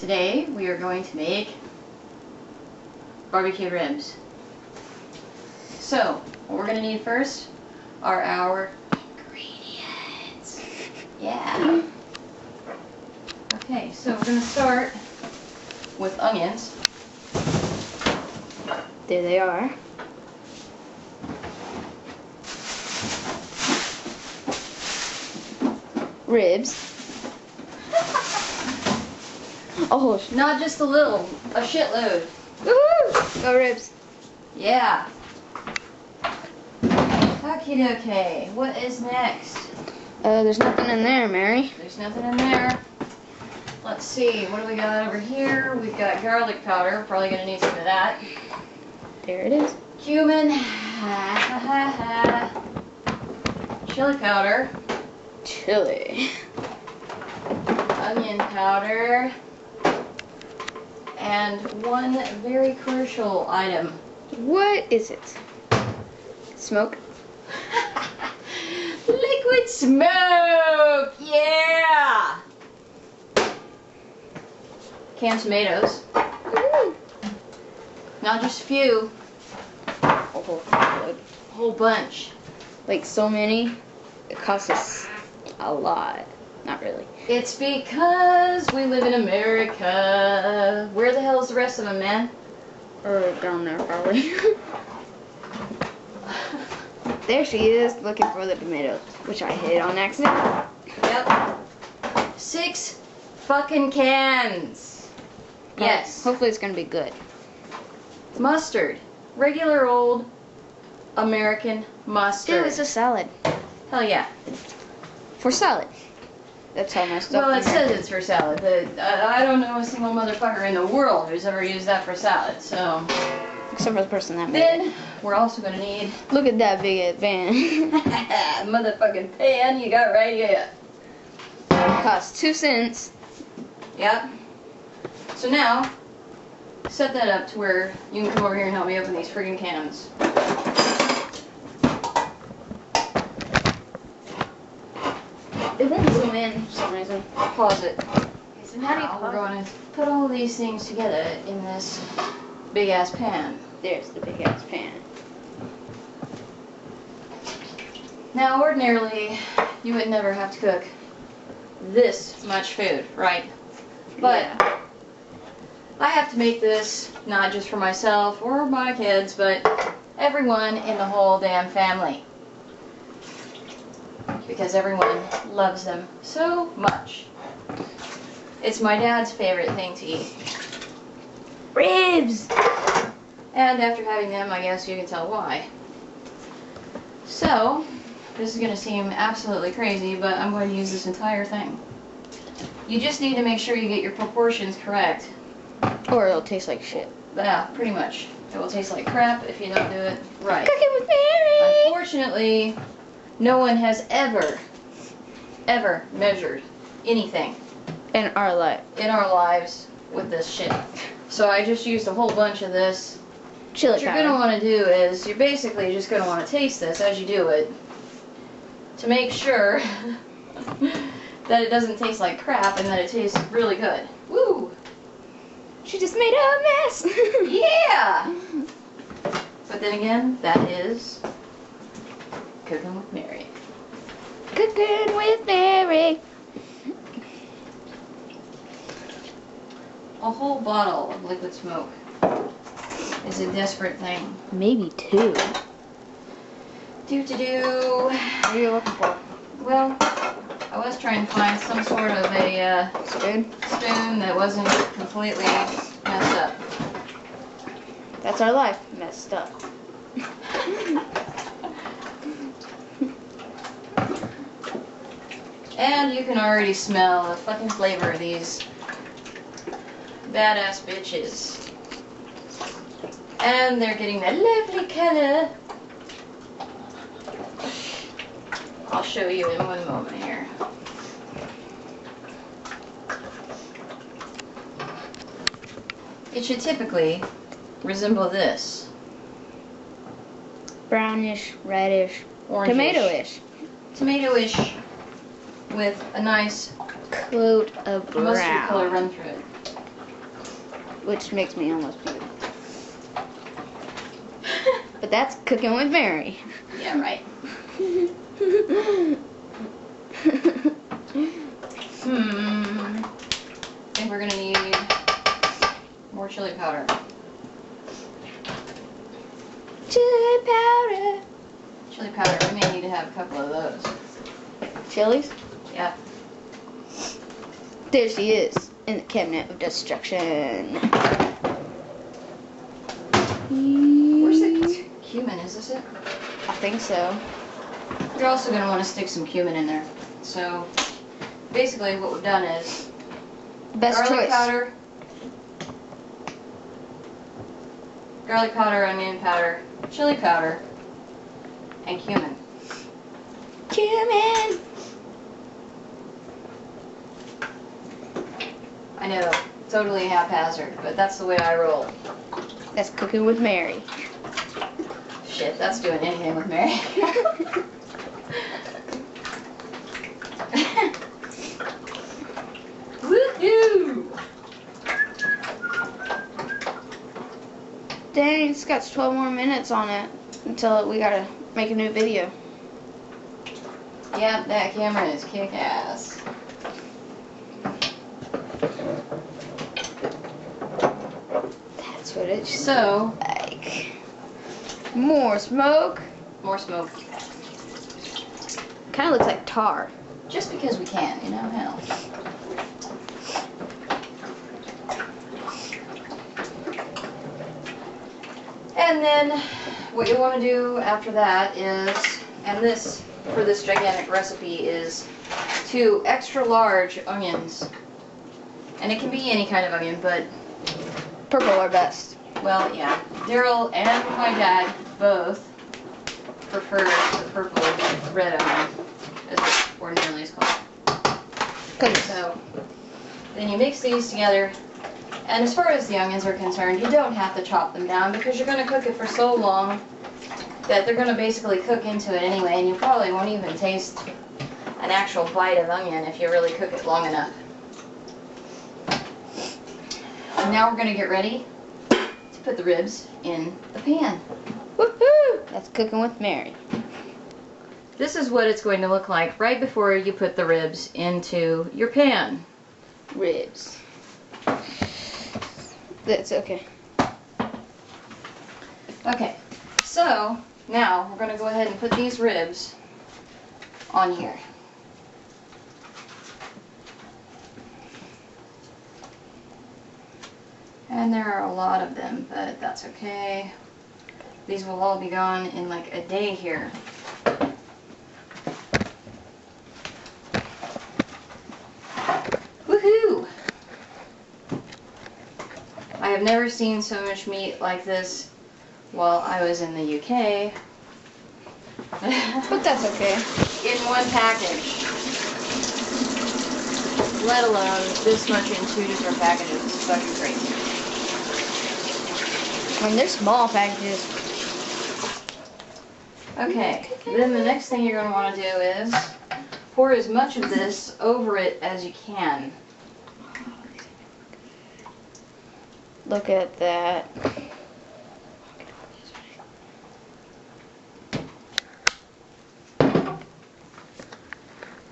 Today we are going to make barbecue ribs. So, what we're going to need first are our ingredients. Yeah. Okay, so we're going to start with onions. There they are. Ribs. Oh, Not just a little, a shitload. woohoo! Go ribs. Yeah. Okie dokie. What is next? There's nothing in there, Mary. There's nothing in there. Let's see, what do we got over here? We've got garlic powder. We're probably going to need some of that. There it is. Cumin. Chili powder. Chili. Onion powder. And one very crucial item. What is it? Smoke. Liquid smoke! Yeah! Canned tomatoes. Woo. Not just a few, a whole bunch. Like so many. It costs us a lot. Not really. It's because we live in America. Where the hell is the rest of them, man? Or down there, probably. There she is, looking for the tomatoes, which I hit on accident. Yep. 6 fucking cans. Yes. Hopefully it's gonna be good. Mustard. Regular old American mustard. It was a salad. Hell yeah. For salad. That's how my stuff. Well, it says it's for salad, but I don't know a single motherfucker in the world who's ever used that for salad, so. Except for the person that made it. Then, we're also going to need Look at that big pan. motherfucking pan you got right here. Costs 2 cents. Yep. So now, set that up to where you can come over here and help me open these friggin' cans. It won't zoom in for some reason. Pause it. So how do you We're pause going to put all of these things together in this big ass pan. There's the big ass pan. Now, ordinarily, you would never have to cook this much food, right? But Yeah. I have to make this not just for myself or my kids, but everyone in the whole damn family. Because everyone loves them so much. It's my dad's favorite thing to eat. Ribs! And after having them, I guess you can tell why. So, this is going to seem absolutely crazy, but I'm going to use this entire thing. You just need to make sure you get your proportions correct. Or it'll taste like shit. Yeah, pretty much. It will taste like crap if you don't do it right. Cooking with Mary! Unfortunately, no one has ever measured anything In our life. in our lives with this shit. So I just used a whole bunch of this. Chili What you're powder. going to want to do is, you're basically just going to want to taste this as you do it to make sure that it doesn't taste like crap and that it tastes really good. Woo! She just made a mess! Yeah! But then again, that is Cooking with Mary. Cooking with Mary! A whole bottle of liquid smoke is a desperate thing. Maybe 2. Do. What are you looking for? Well, I was trying to find some sort of a Spoon? spoon that wasn't completely messed up. That's our life. Messed up. And you can already smell the fucking flavor of these badass bitches. And they're getting that lovely color. I'll show you in one moment here. It should typically resemble this. Brownish, reddish, Orangish. tomato-ish. Tomato-ish with a nice Coat of mustard color brown. run through it. which makes me almost puke. But that's cooking with Mary. Yeah, right. I think we're gonna need more chili powder. Chili powder. Chili powder, we may need to have a couple of those. Chilies? Yeah. There she is, in the cabinet of destruction. Where's the cumin? Is this it? I think so. You're also going to want to stick some cumin in there. So, basically what we've done is Best garlic choice. powder, onion powder, chili powder, and cumin. Cumin. I know, totally haphazard, but that's the way I roll. That's cooking with Mary. Shit, that's doing anything with Mary. Woohoo! Dang, it's got 12 more minutes on it until we gotta make a new video. Yep, that camera is kick-ass. That's what it's So, like. More smoke. more smoke. Kind of looks like tar. Just because we can, you know, hell. And then what you want to do after that is, and this, for this gigantic recipe, is 2 extra large onions. And it can be any kind of onion, but, Purple are best. well, yeah. Daryl and my dad both prefer the purple red onion, as it ordinarily is called. So, then you mix these together, and as far as the onions are concerned, you don't have to chop them down because you're going to cook it for so long that they're going to basically cook into it anyway, and you probably won't even taste an actual bite of onion if you really cook it long enough. And now we're going to get ready to put the ribs in the pan. Woohoo! That's cooking with Mary. This is what it's going to look like right before you put the ribs into your pan. Ribs. That's okay. Okay, so now we're going to go ahead and put these ribs on here. And there are a lot of them, but that's okay. These will all be gone in like a day here. Woohoo! I have never seen so much meat like this while I was in the UK. But that's okay. In one package. Let alone this much in 2 different packages. It's fucking crazy. I mean, they're small packages. Okay, then the next thing you're going to want to do is pour as much of this over it as you can. Look at that.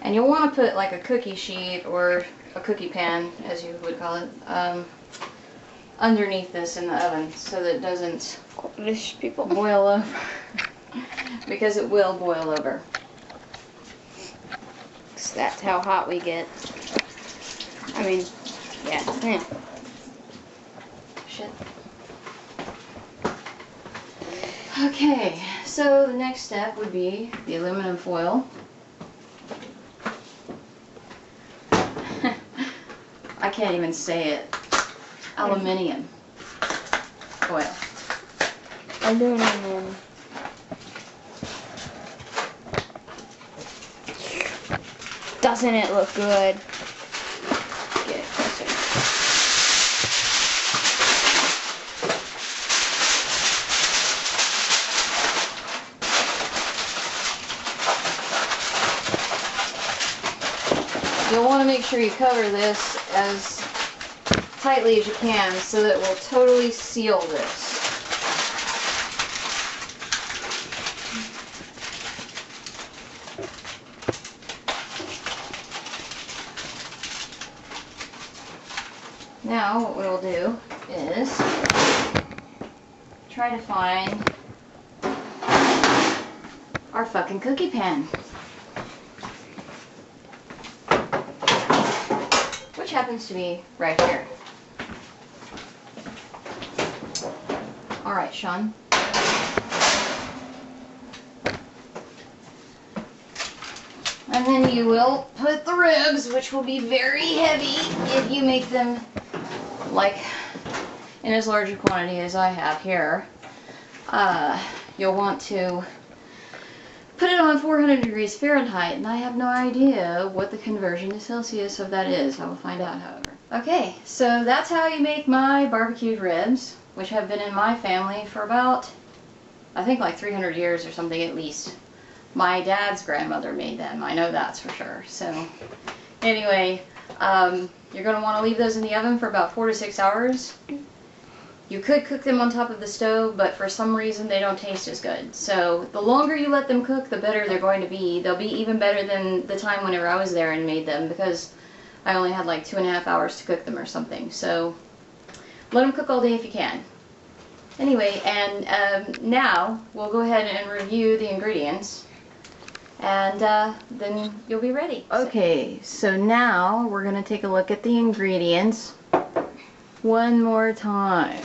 And you'll want to put like a cookie sheet or a cookie pan, as you would call it, underneath this in the oven so that it doesn't English people. boil over. Because it will boil over. So that's how hot we get. I mean, yeah. Shit. Okay, so the next step would be the aluminum foil. I can't even say it. Aluminium foil. Aluminum. Doesn't it look good? Get it closer. You'll want to make sure you cover this as tightly as you can so that it will totally seal this. Now what we'll do is try to find our fucking cookie pan, which happens to be right here. Alright, Sean. And then you will put the ribs, which will be very heavy if you make them like in as large a quantity as I have here. You'll want to put it on 400 degrees Fahrenheit, and I have no idea what the conversion to Celsius of that is. I will find out, however. Okay, so that's how you make my barbecued ribs, which have been in my family for about, I think like 300 years or something at least. My dad's grandmother made them, I know that's for sure. So anyway, you're going to want to leave those in the oven for about 4 to 6 hours. You could cook them on top of the stove, but for some reason they don't taste as good. So the longer you let them cook, the better they're going to be. They'll be even better than the time whenever I was there and made them, because I only had like 2.5 hours to cook them or something. So let them cook all day if you can. Anyway, and now we'll go ahead and review the ingredients, and then you'll be ready. Okay, so now we're going to take a look at the ingredients one more time.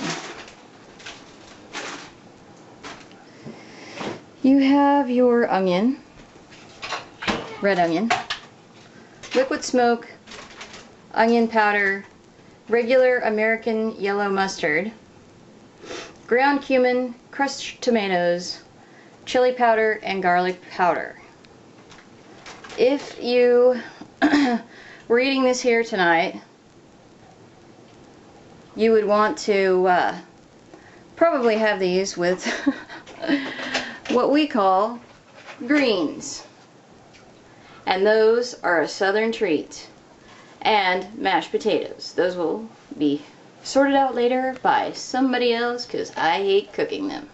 You have your onion, red onion, liquid smoke, onion powder, regular American yellow mustard, ground cumin, crushed tomatoes, chili powder, and garlic powder. If you were eating this here tonight, you would want to probably have these with what we call greens. And those are a southern treat. And mashed potatoes. Those will be sorted out later by somebody else because I hate cooking them.